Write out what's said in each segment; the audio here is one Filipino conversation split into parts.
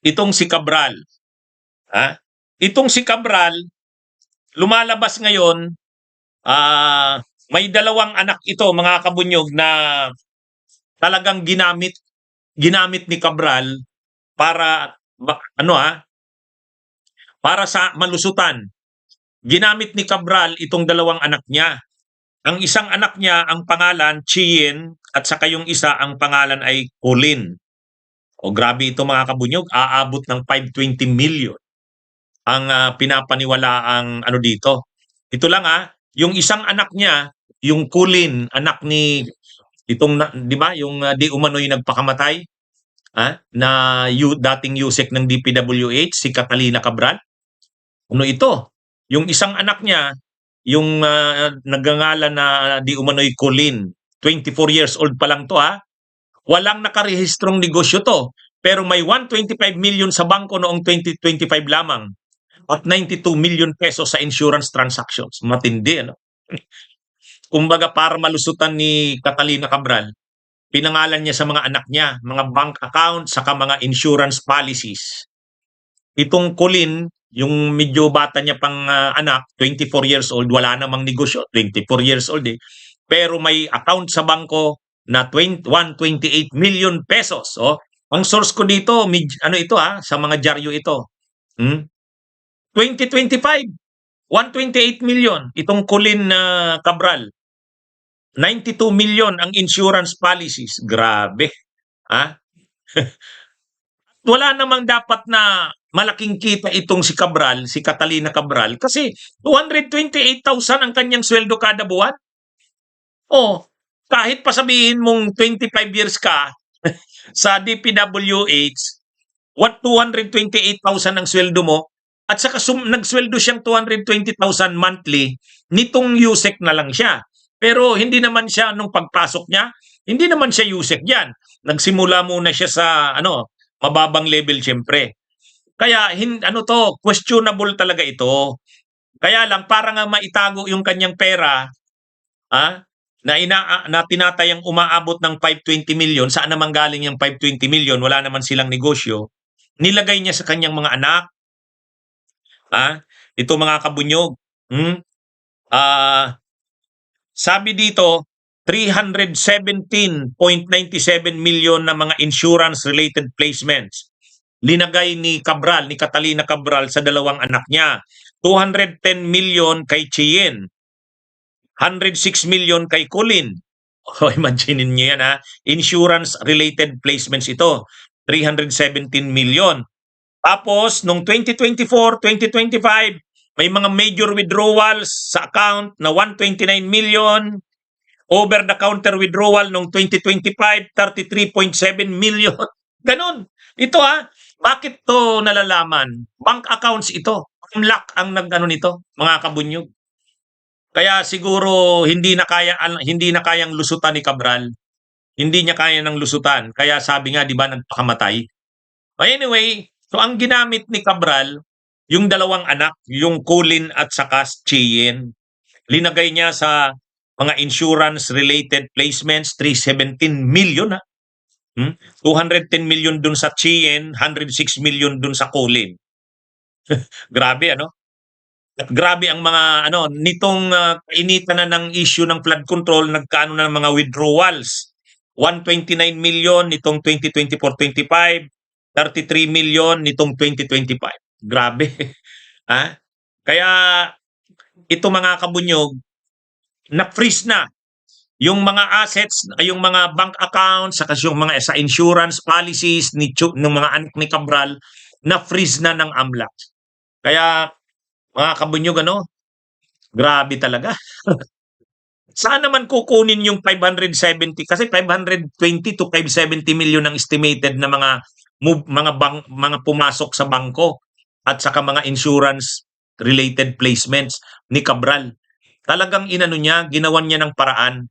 itong si Cabral. Ha? Itong si Cabral, lumalabas ngayon, may dalawang anak ito, mga kabunyog, na talagang ginamit ni Cabral para para sa malusutan. Ginamit ni Cabral itong dalawang anak niya. Ang isang anak niya, ang pangalan Chien, at saka yung isa ang pangalan ay Colin. O grabe ito, mga kabunyog, aabot ng 520 million ang pinapaniwalaang dito. Ito lang, yung isang anak niya, yung Colin, anak ni itong 'di ba, yung di umano'y nagpakamatay, na dating USEC ng DPWH, si Catalina Cabral. Ano ito? Yung isang anak niya, yung nagngangalan na di umano'y Colin, 24 years old pa lang to, walang nakarehistrong negosyo to, pero may 125 million sa bangko noong 2025 lamang at 92 million pesos sa insurance transactions. Matindi, ano? Kumbaga, para malusutan ni Catalina Cabral, pinangalan niya sa mga anak niya, mga bank accounts, saka mga insurance policies. Itong Colin, yung medyo bata niya pang anak, 24 years old, wala namang negosyo, 24 years old pero may account sa bangko na 128 million pesos. Ang source ko dito, sa mga dyaryo ito. 2025, 128 million. Itong Colin Cabral. 92 million ang insurance policies. Grabe. Wala namang dapat na malaking kita itong si Cabral, si Catalina Cabral, kasi 228,000 ang kanyang sweldo kada buwan. Kahit pa sabihin mong 25 years ka sa DPWH, 228,000 ang sweldo mo, at saka nagsweldo siyang 220,000 monthly, nitong USEC na lang siya. Pero hindi naman siya, nung pagpasok niya, hindi naman siya USEC yan. Nagsimula muna siya sa mababang level siyempre. Kaya questionable talaga ito. Kaya lang, para nga maitago yung kanyang pera, na tinatayang umaabot ng 520 million, saan naman galing yung 520 million? Wala naman silang negosyo. Nilagay niya sa kanyang mga anak. Ito, mga kabunyog. Sabi dito, 317.97 million na mga insurance-related placements. Linagay ni Catalina Cabral sa dalawang anak niya. 210 million kay Chien. 106 million kay Colin. Imagine niyo yan, insurance-related placements ito. 317 million. Tapos, nung 2024, 2025, may mga major withdrawals sa account na 129 million. Over-the-counter withdrawal nung 2025, 33.7 million. Ganon. Ito, bakit to nalalaman? Bank accounts ito. Unlock ang nito, mga kabunyog. Kaya siguro hindi na kayang lusutan ni Cabral. Hindi niya kaya ng lusutan. Kaya sabi nga, di ba, nagpakamatay. Anyway, so ang ginamit ni Cabral, yung dalawang anak, yung Colin at saka Chien, linagay niya sa mga insurance-related placements, 317 million. 210 million dun sa Chien, 106 million dun sa Colin. Grabe, At grabe ang mga, nitong initan na ng issue ng flood control, nagkaano na ng mga withdrawals. 129 million nitong 2024-25, 33 million nitong 2025. Grabe. Kaya ito, mga kabunyog, na-freeze na yung mga assets, yung mga bank accounts, saka yung mga sa insurance policies ng mga anak ni Cabral, na-freeze na ng AMLAC. Kaya, mga kabunyog, grabe talaga. Saan naman kukunin yung 570? Kasi 520 to 570 million ang estimated na mga pumasok sa bangko at saka mga insurance-related placements ni Cabral. Talagang ginawan niya ng paraan.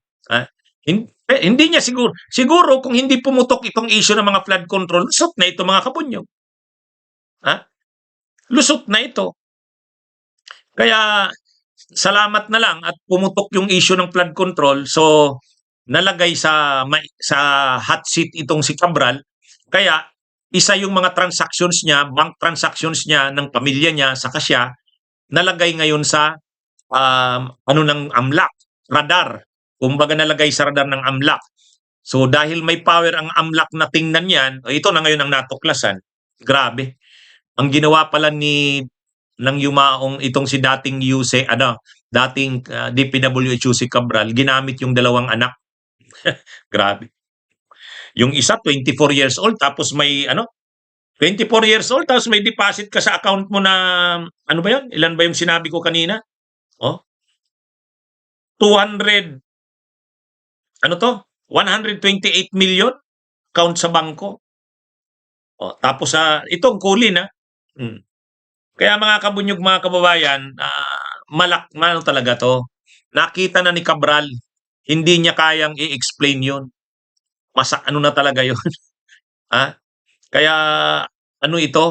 Hindi niya siguro kung hindi pumutok itong issue ng mga flood control, lusot na ito, mga kabunyog. Lusot na ito. Kaya salamat na lang at pumutok yung issue ng flood control, so nalagay sa hot seat itong si Cabral. Kaya isa yung mga transactions niya, bank transactions niya ng pamilya niya sa siya, nalagay ngayon sa ng AMLAC, radar. Kumbaga nalagay sa radar ng AMLAC. So dahil may power ang AMLAC na tingnan yan, ito na ngayon ang natuklasan. Grabe. Ang ginawa pala ng yumaong itong si dating dating DPWH si Cabral, ginamit yung dalawang anak. Grabe. Yung isa 24 years old tapos may 24 years old tapos may deposit ka sa account mo na ano ba 'yon? Ilan ba yung sinabi ko kanina? Oh. 200 128 million account sa bangko. Oh, tapos itong kulin Kaya mga kabunyog, mga kababayan, talaga to. Nakita na ni Cabral, hindi niya kayang i-explain 'yon. Na talaga 'yon. Kaya ito?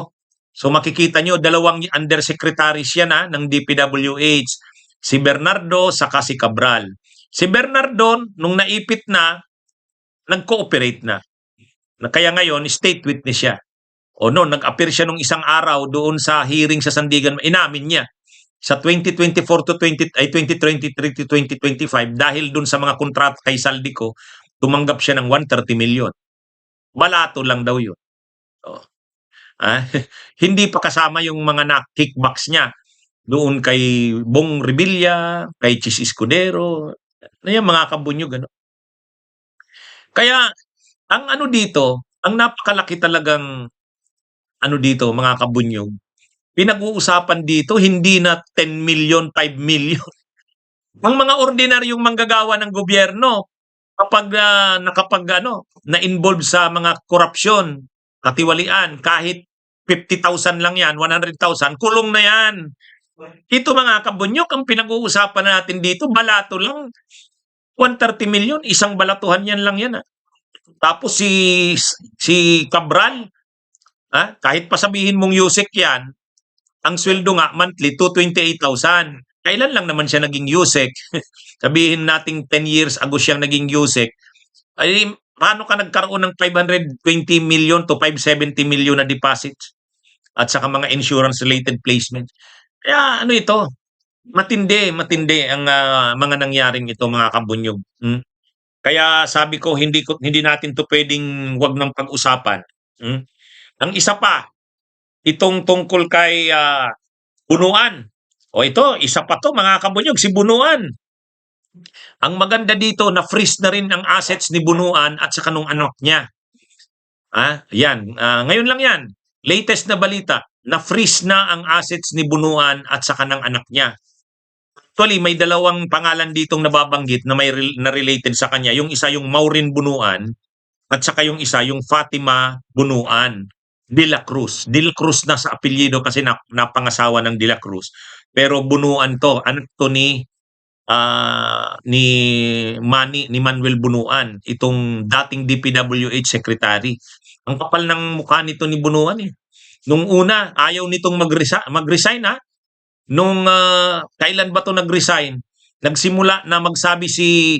So makikita nyo, dalawang undersecretaries yan ng DPWH. Si Bernardo saka si Cabral. Si Bernardo, nung naipit na, nag-cooperate na. Kaya ngayon, state witness siya. Nag-appear siya nung isang araw doon sa hearing sa Sandigan, inamin niya. Sa 2023 to 2025, dahil doon sa mga kontrata kay Saldico, tumanggap siya ng 130 million. Balato lang daw yun. Hindi pa kasama yung mga kickbacks niya doon kay Bong Revilla, kay Chis Escudero, yung mga kabunyog. Kaya, ang dito, ang napakalaki talagang dito, mga kabunyog, pinag-uusapan dito, hindi na 10 million, 5 million. Ang mga ordinaryong manggagawa ng gobyerno, kapag na-involve sa mga korupsyon, katiwalian, kahit 50,000 lang yan, 100,000, kulong na yan. Ito mga kabunyog, ang pinag-uusapan natin dito, balato lang, 130 million, isang balatuhan yan lang yan. Tapos si Cabral, kahit pasabihin mong Yusek yan, ang sweldo nga monthly, 228,000. Kailan lang naman siya naging Yusek? Sabihin nating 10 years ago siyang naging Yusek. Ay, paano ka nagkaroon ng 520 million to 570 million na deposits? At saka mga insurance-related placements. Kaya ito? Matindi ang mga nangyaring ito, mga kabunyog. Kaya sabi ko, hindi natin to pwedeng wag ng pag-usapan. Ang isa pa, itong tungkol kay Bunuan. Ito, isa pa to, mga kabunyog, si Bunuan. Ang maganda dito, na-freeze na rin ang assets ni Bunuan at saka nung anak niya. Yan. Ngayon lang yan. Latest na balita, na-freeze na ang assets ni Bunuan at saka ng anak niya. Actually, may dalawang pangalan ditong nababanggit na na related sa kanya. Yung isa yung Maureen Bunuan at saka yung isa yung Fatima Bunuan de la Cruz. De la Cruz na sa apelyido kasi napangasawa ng de la Cruz. Pero Bunuan to, anak to ni Manuel Bunuan, itong dating DPWH secretary. Ang kapal ng mukha nito ni Bunuan Nung una, ayaw nitong mag-resign Nung kailan ba to nag-resign? Nagsimula na magsabi si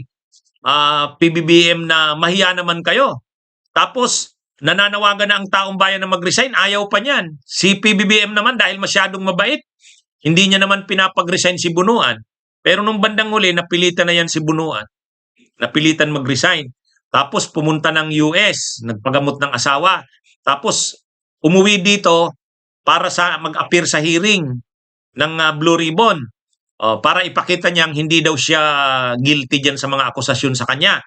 PBBM na mahiya naman kayo. Tapos nananawagan na ang taong bayan na mag-resign, ayaw pa niyan. Si PBBM naman dahil masyadong mabait, hindi niya naman pinapag-resign si Bunuan. Pero nung bandang huli, napilitan na yan si Bunuan. Napilitan mag-resign. Tapos pumunta ng US, nagpagamot ng asawa. Tapos umuwi dito para mag-appear sa hearing ng Blue Ribbon para ipakita niyang hindi daw siya guilty dyan sa mga akusasyon sa kanya.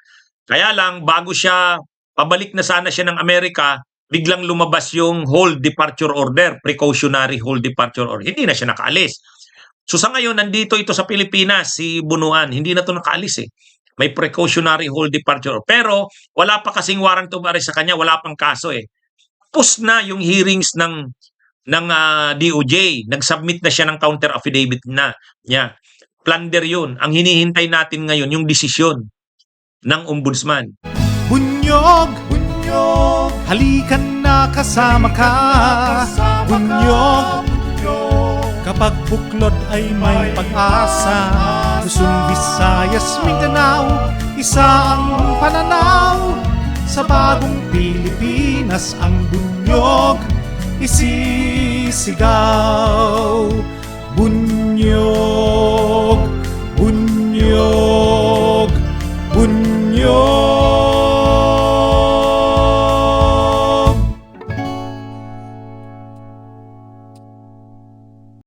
Kaya lang, bago siya, pabalik na sana siya ng Amerika, biglang lumabas yung hold departure order, precautionary hold departure order. Hindi na siya nakaalis. So sa ngayon, nandito ito sa Pilipinas, si Bunuan, hindi na ito nakaalis May precautionary hold departure order. Pero wala pa kasing warrant of arrest sa kanya, wala pang kaso Tapos na yung hearings ng DOJ. Nag-submit na siya ng counter affidavit na niya. Plunder yun. Ang hinihintay natin ngayon, yung desisyon ng ombudsman. Bunyog, bunyog, halikan na kasama ka. Bunyog, kapag buklod ay may pag-asa. Luzon, Visayas, Mindanao, isa ang pananaw. Sa bagong Pilipinas ang bunyog. bunyog isisigaw.